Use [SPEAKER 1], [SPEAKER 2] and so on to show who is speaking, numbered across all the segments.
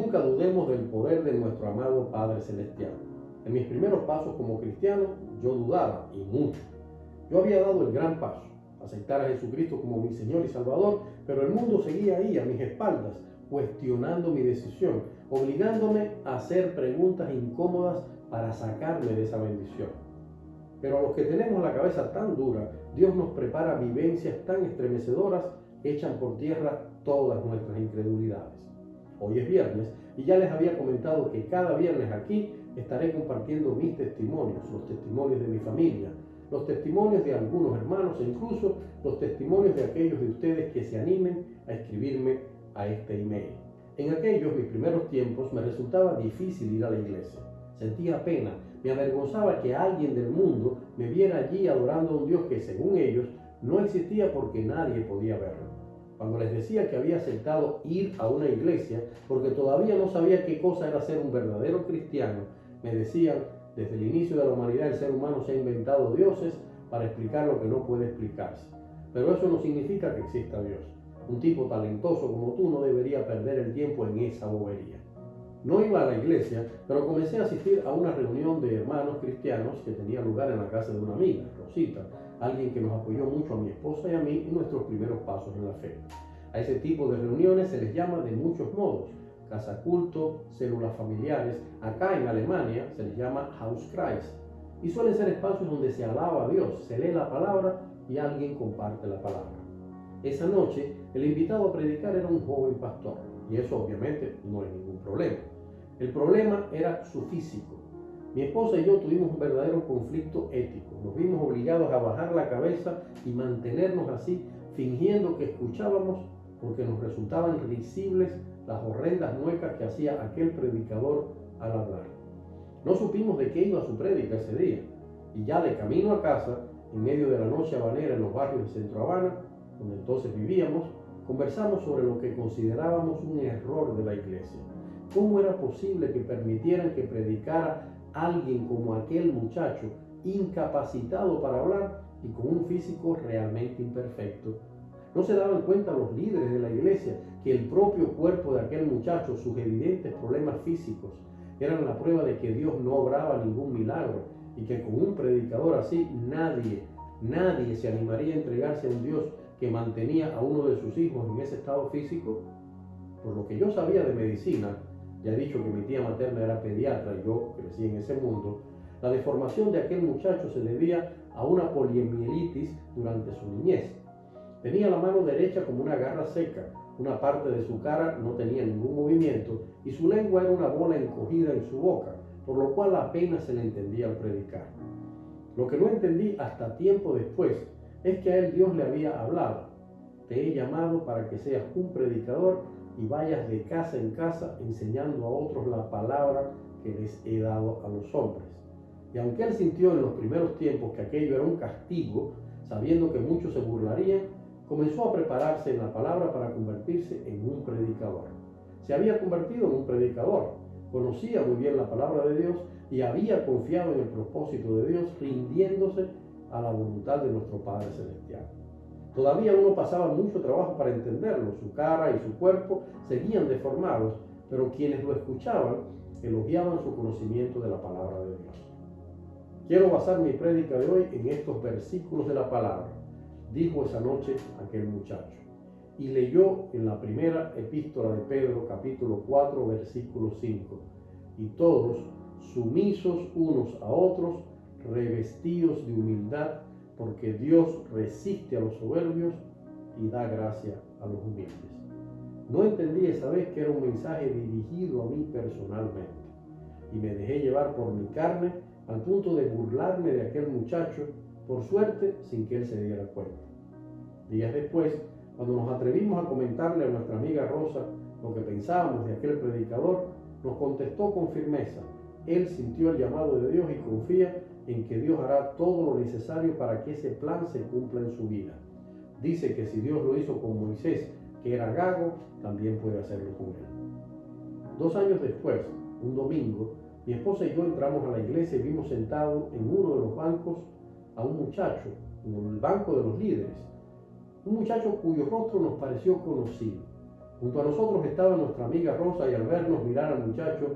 [SPEAKER 1] nunca dudemos del poder de nuestro amado Padre Celestial. En mis primeros pasos como cristiano, yo dudaba, y mucho. Yo había dado el gran paso, aceptar a Jesucristo como mi Señor y Salvador, pero el mundo seguía ahí a mis espaldas, cuestionando mi decisión, obligándome a hacer preguntas incómodas para sacarme de esa bendición. Pero a los que tenemos la cabeza tan dura, Dios nos prepara vivencias tan estremecedoras que echan por tierra todas nuestras incredulidades. Hoy es viernes y ya les había comentado que cada viernes aquí estaré compartiendo mis testimonios, los testimonios de mi familia, los testimonios de algunos hermanos e incluso los testimonios de aquellos de ustedes que se animen a escribirme a este email. En aquellos mis primeros tiempos me resultaba difícil ir a la iglesia. Sentía pena, me avergonzaba que alguien del mundo me viera allí adorando a un Dios que según ellos no existía porque nadie podía verlo. Cuando les decía que había aceptado ir a una iglesia porque todavía no sabía qué cosa era ser un verdadero cristiano, me decían: desde el inicio de la humanidad el ser humano se ha inventado dioses para explicar lo que no puede explicarse. Pero eso no significa que exista Dios. Un tipo talentoso como tú no debería perder el tiempo en esa bobería. No iba a la iglesia, pero comencé a asistir a una reunión de hermanos cristianos que tenía lugar en la casa de una amiga, Rosita, alguien que nos apoyó mucho a mi esposa y a mí en nuestros primeros pasos en la fe. A ese tipo de reuniones se les llama de muchos modos: casa culto, células familiares. Acá en Alemania se les llama Hauskreis, y suelen ser espacios donde se alaba a Dios, se lee la palabra y alguien comparte la palabra. Esa noche el invitado a predicar era un joven pastor, y eso obviamente no es ningún problema. El problema era su físico. Mi esposa y yo tuvimos un verdadero conflicto ético. Nos vimos obligados a bajar la cabeza y mantenernos así, fingiendo que escuchábamos, porque nos resultaban risibles las horrendas muecas que hacía aquel predicador al hablar. No supimos de qué iba su prédica ese día, y ya de camino a casa, en medio de la noche habanera en los barrios de Centro Habana, donde entonces vivíamos, conversamos sobre lo que considerábamos un error de la iglesia. ¿Cómo era posible que permitieran que predicara alguien como aquel muchacho, incapacitado para hablar y con un físico realmente imperfecto? ¿No se daban cuenta los líderes de la iglesia que el propio cuerpo de aquel muchacho, sus evidentes problemas físicos, eran la prueba de que Dios no obraba ningún milagro y que con un predicador así nadie se animaría a entregarse a un Dios que mantenía a uno de sus hijos en ese estado físico? Por lo que yo sabía de medicina, ya he dicho que mi tía materna era pediatra y yo crecí en ese mundo, la deformación de aquel muchacho se debía a una poliomielitis durante su niñez. Tenía la mano derecha como una garra seca, una parte de su cara no tenía ningún movimiento y su lengua era una bola encogida en su boca, por lo cual apenas se le entendía al predicar. Lo que no entendí hasta tiempo después es que a él Dios le había hablado: te he llamado para que seas un predicador y vayas de casa en casa enseñando a otros la palabra que les he dado a los hombres. Y aunque él sintió en los primeros tiempos que aquello era un castigo, sabiendo que muchos se burlarían, comenzó a prepararse en la palabra para convertirse en un predicador. Se había convertido en un predicador, conocía muy bien la palabra de Dios y había confiado en el propósito de Dios, rindiéndose a la voluntad de nuestro Padre Celestial. Todavía uno pasaba mucho trabajo para entenderlo. Su cara y su cuerpo seguían deformados, pero quienes lo escuchaban elogiaban su conocimiento de la palabra de Dios. Quiero basar mi prédica de hoy en estos versículos de la palabra. Dijo esa noche aquel muchacho. Y leyó en la primera epístola de Pedro, capítulo 4, versículo 5. Y todos, sumisos unos a otros, revestidos de humildad, porque Dios resiste a los soberbios y da gracia a los humildes. No entendí esa vez que era un mensaje dirigido a mí personalmente, y me dejé llevar por mi carne al punto de burlarme de aquel muchacho, por suerte sin que él se diera cuenta. Días después, cuando nos atrevimos a comentarle a nuestra amiga Rosa lo que pensábamos de aquel predicador, nos contestó con firmeza: él sintió el llamado de Dios y confía en que Dios hará todo lo necesario para que ese plan se cumpla en su vida. Dice que si Dios lo hizo con Moisés, que era gago, también puede hacerlo con él. 2 años después, un domingo, mi esposa y yo entramos a la iglesia y vimos sentado en uno de los bancos a un muchacho, en el banco de los líderes. Un muchacho cuyo rostro nos pareció conocido. Junto a nosotros estaba nuestra amiga Rosa y al vernos mirar al muchacho,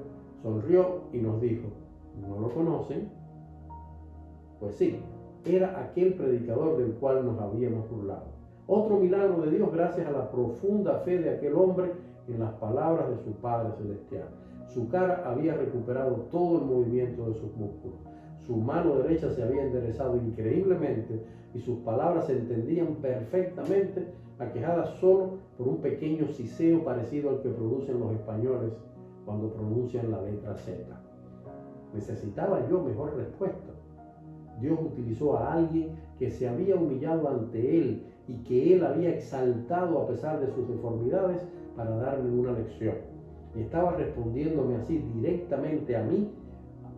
[SPEAKER 1] sonrió y nos dijo, ¿no lo conocen? Pues sí, era aquel predicador del cual nos habíamos burlado. Otro milagro de Dios gracias a la profunda fe de aquel hombre en las palabras de su Padre Celestial. Su cara había recuperado todo el movimiento de sus músculos. Su mano derecha se había enderezado increíblemente y sus palabras se entendían perfectamente, aquejadas solo por un pequeño siseo parecido al que producen los españoles cuando pronuncian la letra Z. Necesitaba yo mejor respuesta. Dios utilizó a alguien que se había humillado ante Él y que Él había exaltado a pesar de sus deformidades para darme una lección. Y estaba respondiéndome así directamente a mí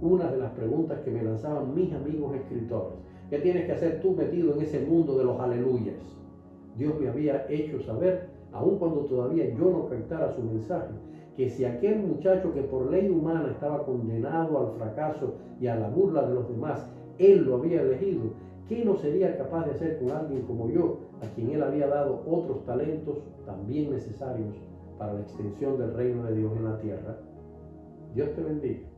[SPEAKER 1] una de las preguntas que me lanzaban mis amigos escritores. ¿Qué tienes que hacer tú metido en ese mundo de los aleluyas? Dios me había hecho saber, aun cuando todavía yo no captara su mensaje, que si aquel muchacho que por ley humana estaba condenado al fracaso y a la burla de los demás, Él lo había elegido, ¿qué no sería capaz de hacer con alguien como yo, a quien Él había dado otros talentos también necesarios para la extensión del reino de Dios en la tierra? Dios te bendiga.